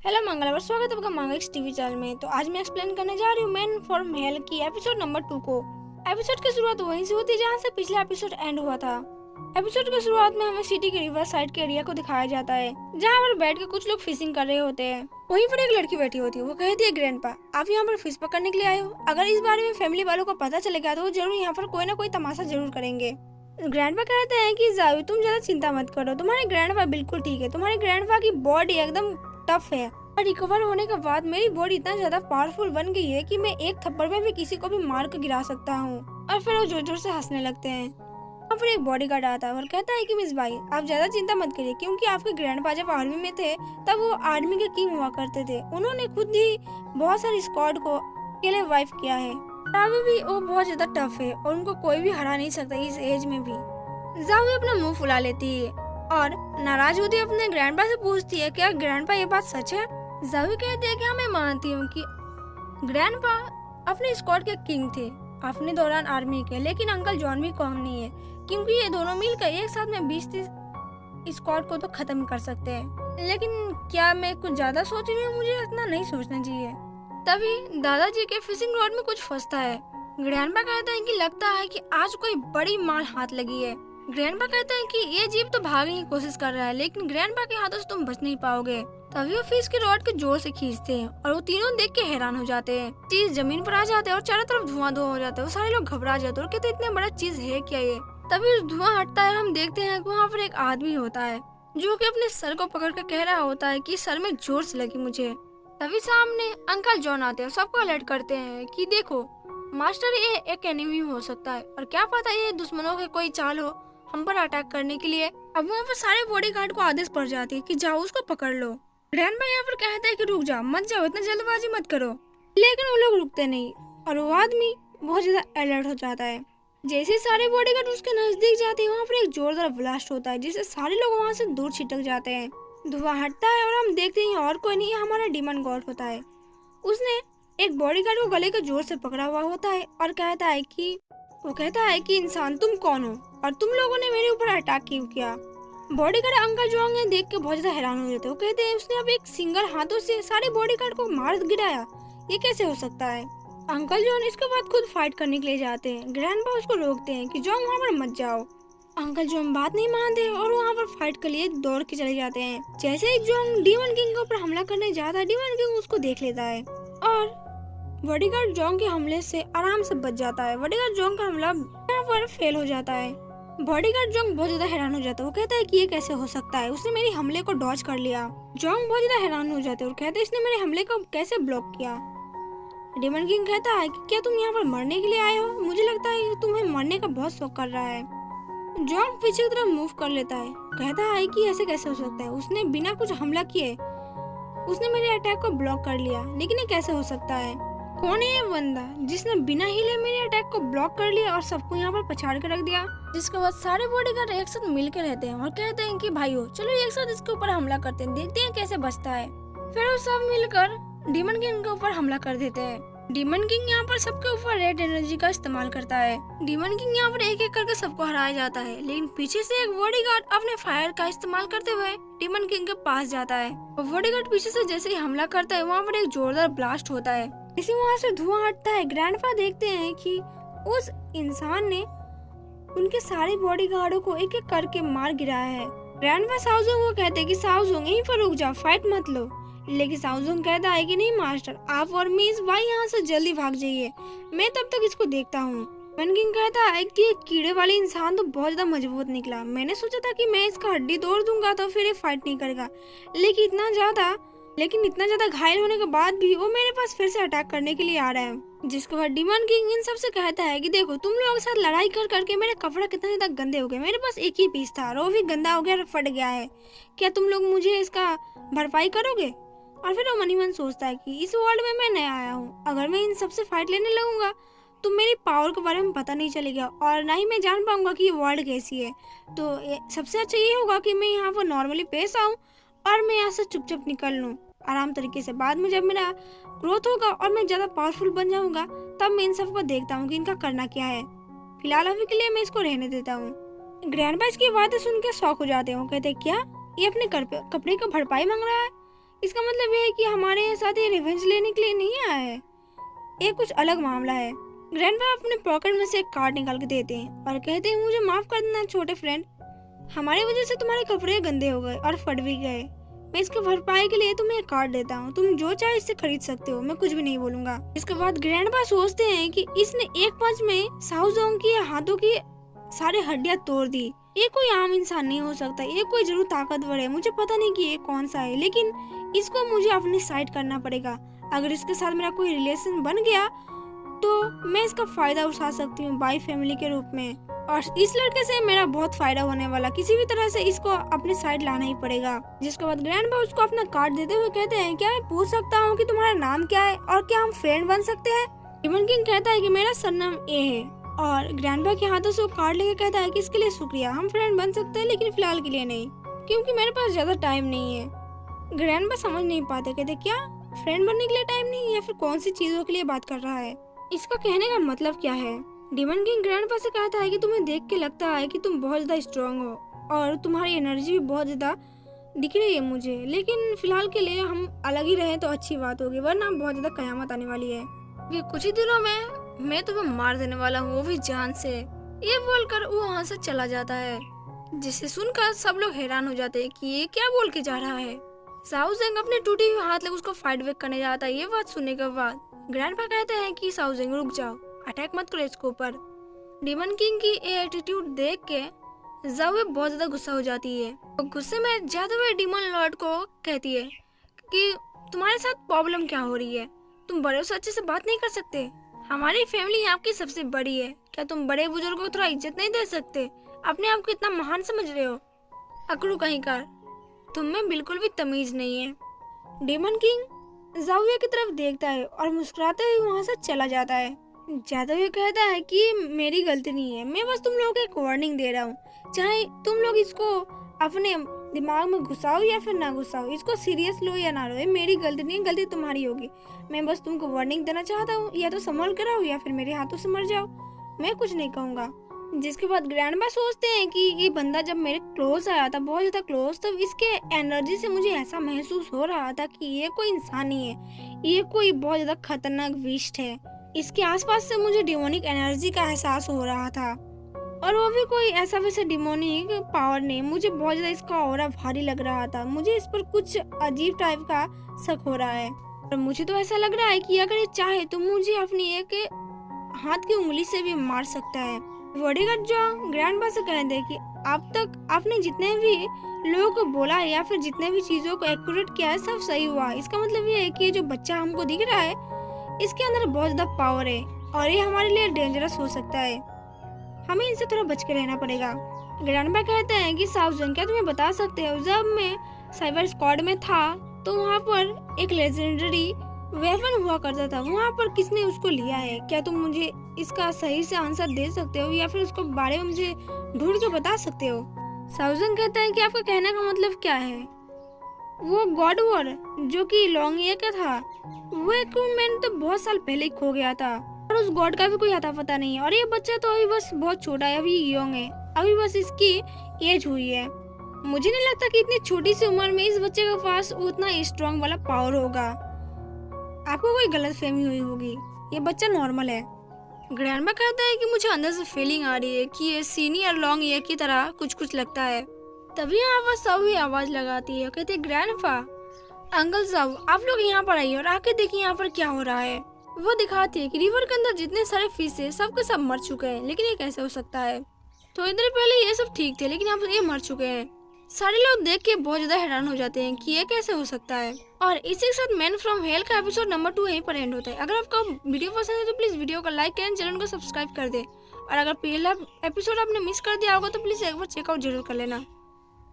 Hello मंगलवार, स्वागत है आपका मंगल टीवी चैनल में। तो आज मैं एक्सप्लेन करने जा रही हूँ मैन फ्रॉम हेल की एपिसोड नंबर 2 को। एपिसोड की शुरुआत वहीं से होती है जहाँ से पिछला एपिसोड एंड हुआ था। एपिसोड की शुरुआत में हमें सिटी के रिवर साइड के एरिया को दिखाया जाता है, जहाँ पर बैठ के कुछ लोग फिशिंग कर रहे होते हैं। वहीं पर एक लड़की बैठी होती है। वो कहती है, ग्रैंडपा आप यहाँ पर फिश पकड़ने के लिए आए हो? अगर इस बारे में फैमिली वालों को पता चलेगा तो वो जरूर यहाँ पर कोई ना कोई तमाशा जरूर करेंगे। ग्रैंडपा कहते हैं कि जायू तुम ज्यादा चिंता मत करो, तुम्हारे ग्रैंडपा बिल्कुल ठीक है। तुम्हारे ग्रैंडपा की बॉडी एकदम टफ है और रिकवर होने के बाद मेरी बॉडी इतना ज्यादा पावरफुल बन गई है कि मैं एक थप्पड़ में भी किसी को भी मार कर गिरा सकता हूँ। और फिर वो जोर जोर से हंसने लगते हैं। और फिर एक बॉडीगार्ड आता है और कहता है कि मिस भाई आप ज्यादा चिंता मत करिए, क्योंकि आपके ग्रैंडपा जब आर्मी में थे तब वो आर्मी के किंग हुआ करते थे। उन्होंने खुद ही बहुत सारे स्क्वाड को अकेले वाइफ किया है। अभी भी वो बहुत ज्यादा टफ है और उनको कोई भी हरा नहीं सकता इस एज में भी। जावी अपना मुंह फुला लेती है और नाराज होती है अपने ग्रैंडपा से पूछती है, क्या ग्रैंडपा ये बात सच है? जावी कहते हैं कि हाँ मैं मानती हूँ कि ग्रैंडपा अपने स्क्वाड के किंग थे अपने दौरान आर्मी के, लेकिन अंकल जॉन भी कम नहीं है, क्योंकि ये दोनों मिलकर एक साथ में 20-30 स्क्वाड को तो खत्म कर सकते हैं। लेकिन क्या मैं कुछ ज्यादा सोच रही हूँ? मुझे इतना नहीं सोचना चाहिए। तभी दादाजी के फिशिंग रॉड में कुछ फंसता है। ग्रैंडपा कहते हैं कि लगता है कि आज कोई बड़ी मार हाथ लगी है। ग्रैंडपा कहते हैं कि ये जीव तो भागने की कोशिश कर रहा है, लेकिन ग्रैंडपा के हाथों से तुम बच नहीं पाओगे। तभी वो फिश के रॉड के जोर से खींचते हैं और वो तीनों देख के हैरान हो जाते हैं। चीज जमीन पर आ जाते हैं और चारों तरफ धुआं धुआं हो जाता है। वो सारे लोग घबरा जाते हैं और कहते हैं इतने बड़ा चीज है क्या ये? तभी उस धुआं हटता है। हम देखते हैं कि वहाँ पर एक आदमी होता है जो कि अपने सर को पकड़ कर कह रहा होता है कि सर में जोर से लगी मुझे। तभी सामने अंकल जॉन आते हैं और सबको अलर्ट करते हैं कि देखो मास्टर, ये एक एनिमी हो सकता है और क्या पता ये दुश्मनों के कोई चाल हो हम पर अटैक करने के लिए। अब वहाँ पर सारे बॉडीगार्ड को आदेश पड़ जाती है कि जाओ उसको पकड़ लो। ग्रैंडपा यहाँ पर कहता है कि रुक जाओ, मत जाओ, इतना जल्दबाजी मत करो। लेकिन वो लोग रुकते नहीं और वो आदमी बहुत ज्यादा अलर्ट हो जाता है। जैसे सारे बॉडीगार्ड उसके नजदीक जाते हैं, वहाँ पर एक जोरदार ब्लास्ट होता है जिससे सारे लोग वहाँ से दूर छिटक जाते हैं। धुआं हटता है और हम देखते हैं और कोई नहीं, हमारा डीमन गॉड होता है। उसने एक बॉडीगार्ड को गले के जोर से पकड़ा हुआ होता है और कहता है कि इंसान तुम कौन हो और तुम लोगों ने मेरे ऊपर अटैक क्यों किया? बॉडीगार्ड अंकल जोंग ने देख के बहुत ज्यादा हैरान हो जाते हैं। वो कहते हैं उसने अब एक सिंगल हाथों से सारे बॉडीगार्ड को मार गिराया, ये कैसे हो सकता है? अंकल जोन इसके बाद खुद फाइट करने के लिए जाते हैं। ग्रैंडपा उसको रोकते हैं कि जोंग वहाँ पर मत जाओ। अंकल जोंग बात नहीं मानते और वहाँ पर फाइट के लिए दौड़ के चले जाते हैं। जैसे ही जोंग डीमन किंग के ऊपर हमला करने जाता है, डीमन किंग उसको देख लेता है और बॉडीगार्ड जोंग के हमले से आराम से बच जाता है। बॉडीगार्ड जोंग का हमला यहाँ पर फेल हो जाता है। बॉडीगार्ड जोंग बहुत ज्यादा हैरान हो जाता है। वो कहता है कि ये कैसे हो सकता है, उसने मेरे हमले को डॉज कर लिया। जोंग बहुत ज्यादा हैरान हो जाते हैं और कहते हैं इसने मेरे हमले को कैसे ब्लॉक किया? डीमन किंग कहता है कि क्या तुम यहाँ पर मरने के लिए आए हो? मुझे लगता है कि तुम्हें मरने का बहुत शौक कर रहा है। जोंग पीछे की तरफ मूव कर लेता है, कहता है कि ऐसे कैसे हो सकता है, उसने बिना कुछ हमला किए उसने मेरे अटैक को ब्लॉक कर लिया, लेकिन ये कैसे हो सकता है? कौन है ये बंदा जिसने बिना हिले मेरे अटैक को ब्लॉक कर लिया और सबको यहाँ पर पछाड़ के रख दिया? जिसके बाद सारे बॉडीगार्ड एक साथ मिलकर रहते हैं और कहते हैं कि भाइयों चलो एक साथ इसके ऊपर हमला करते हैं, देखते हैं कैसे बचता है। फिर वो सब मिलकर डीमन किंग के ऊपर हमला कर देते हैं। डीमन किंग यहाँ पर सबके ऊपर रेड एनर्जी का इस्तेमाल करता है। डीमन किंग यहाँ पर एक एक करके सबको हराया जाता है, लेकिन पीछे से एक बॉडीगार्ड अपने फायर का इस्तेमाल करते हुए डीमन किंग के पास जाता है। बॉडीगार्ड पीछे से जैसे ही हमला करता है, वहाँ पर एक जोरदार ब्लास्ट होता है। इसी वहाँ से धुआं हटता है। ग्रैंडपा देखते हैं कि उस इंसान ने उनके सारे बॉडीगार्डों को एक एक करके मार गिराया है। ग्रैंडपा शाओजोंग को कहते हैं कि शाओजोंग यहीं पर रुक जाओ, फाइट मत लो। लेकिन शाओजोंग कहता है कि नहीं मास्टर, आप और मिस भाई यहाँ से जल्दी भाग जाइए, मैं तब तक इसको देखता हूँ। मन किंग कहता है कि ये कीड़े वाले इंसान तो बहुत ज्यादा मजबूत निकला, मैंने सोचा था कि मैं इसका हड्डी तोड़ दूंगा तो फिर ये फाइट नहीं करेगा, लेकिन इतना ज्यादा घायल होने के बाद भी वो मेरे पास फिर से अटैक करने के लिए आ रहा है। जिसके बाद डीमन किंग इन सबसे कहता है कि देखो तुम लोगों के साथ लड़ाई कर करके मेरे कपड़ा कितने ज्यादा गंदे हो गए, मेरे पास एक ही पीस था और वो भी गंदा हो गया और फट गया है, क्या तुम लोग मुझे इसका भरपाई करोगे? और फिर वो मनी मन सोचता है कि इस वर्ल्ड में मैं नया आया हूँ, अगर मैं इन सबसे फाइट लेने लगूंगा तो मेरी पावर के बारे में पता नहीं चलेगा और ना ही मैं जान पाऊंगा कि ये वर्ल्ड कैसी है। तो सबसे अच्छा ये होगा कि मैं यहाँ पर नॉर्मली पेश आऊँ और मैं यहाँ से चुपचाप निकल लूँ आराम तरीके से। बाद में जब मेरा ग्रोथ होगा और मैं ज्यादा पावरफुल बन जाऊंगा तब मैं इन सबको देखता हूँ कि इनका करना क्या है। फिलहाल अभी के लिए मैं इसको रहने देता हूँ। ग्रैंडपा इसकी बातें सुन के शौक हो जाते हैं। कहते क्या ये अपने कपड़े का भरपाई मांग रहा है? इसका मतलब ये है कि हमारे साथ ये रिवेंज लेने के लिए नहीं आया है, ये कुछ अलग मामला है। ग्रैंडपा अपने पॉकेट में से एक कार्ड निकाल के देते हैं और कहते हैं मुझे माफ कर देना छोटे फ्रेंड, हमारी वजह से तुम्हारे कपड़े गंदे हो गए और फट भी गए। मैं इसके भरपाई के लिए तुम्हें एक कार्ड देता हूँ, तुम जो चाहे इससे खरीद सकते हो, मैं कुछ भी नहीं बोलूंगा। इसके बाद ग्रैंडपा सोचते हैं कि इसने एक पंच में शाओजोंग की हाथों की सारी हड्डियां तोड़ दी। ये कोई आम इंसान नहीं हो सकता, ये कोई जरूर ताकतवर है, मुझे पता नहीं कि ये कौन सा है, लेकिन इसको मुझे अपनी साइड करना पड़ेगा। अगर इसके साथ मेरा कोई रिलेशन बन गया तो मैं इसका फायदा उठा सकती हूँ बाई फैमिली के रूप में, और इस लड़के से मेरा बहुत फायदा होने वाला, किसी भी तरह से इसको अपनी साइड लाना ही पड़ेगा। जिसके बाद ग्रैंडपा उसको अपना कार्ड देते हुए कहते हैं क्या मैं पूछ सकता हूँ कि तुम्हारा नाम क्या है और क्या हम फ्रेंड बन सकते हैं। डेमन किंग कहता है कि मेरा सरनाम ए है, और ग्रैंडपा के हाथों से वो कार्ड लेके कहता है कि इसके लिए शुक्रिया, हम फ्रेंड बन सकते हैं लेकिन फिलहाल के लिए नहीं, क्योंकि मेरे पास ज्यादा टाइम नहीं है। ग्रैंडपा समझ नहीं पाते, कहते क्या फ्रेंड बनने के लिए टाइम नहीं, या फिर कौन सी चीजों के लिए बात कर रहा है, इसका कहने का मतलब क्या है। डेमन किंग ग्रैंडपा से कहता है कि तुम्हें देख के लगता है कि तुम बहुत ज्यादा स्ट्रांग हो और तुम्हारी एनर्जी भी बहुत ज्यादा दिख रही है मुझे, लेकिन फिलहाल के लिए हम अलग ही रहे तो अच्छी बात होगी, वरना बहुत ज्यादा कयामत आने वाली है। ये कुछ ही दिनों में मैं तुम्हें मार देने वाला हूँ, वो भी जान से। ये बोलकर वो वहाँ से चला जाता है, जिसे सुनकर सब लोग हैरान हो जाते हैं कि ये क्या बोल के जा रहा है। शाओजोंग अपने टूटी हुई हाथ लेकर उसको फाइट बैक करने जाता है। ये बात सुनने के बाद ग्रैंडपा कहते हैं कि शाओजोंग रुक जाओ, अटैक मत करो इसके ऊपर। डेमन किंग की ये एटीट्यूड देख के ज़ाओ बहुत ज्यादा गुस्सा हो जाती है, और गुस्से में जाते हुए डेमन लॉर्ड को कहती है कि तुम्हारे साथ प्रॉब्लम क्या हो रही है, तुम बड़े से अच्छे से बात नहीं कर सकते, हमारी फैमिली आपकी सबसे बड़ी है, क्या तुम बड़े बुजुर्गों को थोड़ा इज्जत नहीं दे सकते, अपने आप को इतना महान समझ रहे हो, अकड़ू कहीं का, तुम में बिल्कुल भी तमीज नहीं है। डेमन किंग ज़ाओ की तरफ देखता है और मुस्कुराते हुए वहाँ से चला जाता है। जाते हुए कहता है कि मेरी गलती नहीं है, मैं बस तुम लोगों को एक वार्निंग दे रहा हूँ, चाहे तुम लोग इसको अपने दिमाग में घुसाओ या फिर ना घुसाओ, इसको सीरियस लो या ना लो, ये मेरी गलती नहीं है, गलती तुम्हारी होगी, मैं बस तुमको वार्निंग देना चाहता हूँ, या तो संभल कर रहो या फिर मेरे हाथों से मर जाओ, मैं कुछ नहीं कहूँगा। जिसके बाद ग्रैंडपा सोचते हैं कि ये बंदा जब मेरे क्लोज आया था, बहुत ज्यादा क्लोज, तब इसके एनर्जी से मुझे ऐसा महसूस हो रहा था कि ये कोई इंसान नहीं है, ये कोई बहुत ज्यादा खतरनाक विष्ट है, इसके आसपास से मुझे डिमोनिक एनर्जी का एहसास हो रहा था, और वो भी कोई ऐसा वैसा डिमोनिक पावर नहीं, मुझे बहुत ज्यादा इसका ऑरा भारी लग रहा था, मुझे इस पर कुछ अजीब टाइप का शक हो रहा है, और मुझे तो ऐसा लग रहा है कि अगर ये चाहे तो मुझे अपनी एक हाथ की उंगली से भी मार सकता है। बॉडीगार्ड जो ग्रैंडपा से कह दे कि अब तक आपने जितने भी लोगों को बोला है या फिर जितने भी चीजों को एक्यूरेट किया है सब सही हुआ, इसका मतलब ये है कि जो बच्चा हमको दिख रहा है इसके अंदर बहुत ज्यादा पावर है और ये हमारे लिए डेंजरस हो सकता है, हमें इनसे थोड़ा बच के रहना पड़ेगा। ग्रैंडपा कहते हैं कि शाओजोंग क्या तुम्हें बता सकते हो, जब मैं साइबर स्क्वाड में था तो वहाँ पर एक लेजेंडरी वेपन हुआ करता था, वहाँ पर किसने उसको लिया है, क्या तुम मुझे इसका सही से आंसर दे सकते हो या फिर उसको बारे में मुझे ढूंढ के बता सकते हो। शाओजोंग कहता है कि आपका कहने का मतलब क्या है। वो गॉड वॉर जो कि लॉन्ग ईयर का था, वो इक्विपमेंट तो बहुत साल पहले ही खो गया था और उस गॉड का भी कोई अता पता नहीं है, और ये बच्चा तो अभी बस बहुत छोटा है, अभी यंग है, अभी बस इसकी एज हुई है। मुझे नहीं लगता कि इतनी छोटी सी उम्र में इस बच्चे के पास उतना स्ट्रॉन्ग वाला पावर होगा, आपको कोई गलत फहमी हुई होगी, ये बच्चा नॉर्मल है। ग्रैंडपा कहता है कि मुझे अंदर से फीलिंग आ रही है कि ये सीनियर लॉन्ग ईयर की तरह कुछ लगता है। तभी यहाँ पर सभी आवाज लगाती है, कहते ग्रैंडपा अंकल साहब आप लोग यहाँ पर आइए और आके देखिए यहाँ पर क्या हो रहा है। वो दिखाती है कि रिवर के अंदर जितने सारे फिश है सबके सब मर चुके हैं, लेकिन ये कैसे हो सकता है, तो इधर पहले ये सब ठीक थे लेकिन अब ये मर चुके हैं। सारे लोग देख के बहुत ज्यादा हैरान हो जाते हैं कि ये कैसे हो सकता है। और इसी के साथ मैन फ्रॉम हेल का एपिसोड नंबर 2 यहीं पर एंड होता है। अगर आपको वीडियो पसंद है तो प्लीज वीडियो को लाइक करें, चैनल को सब्सक्राइब कर दे, और अगर पहला एपिसोड आपने मिस कर दिया होगा तो प्लीज एक बार चेकआउट जरूर कर लेना।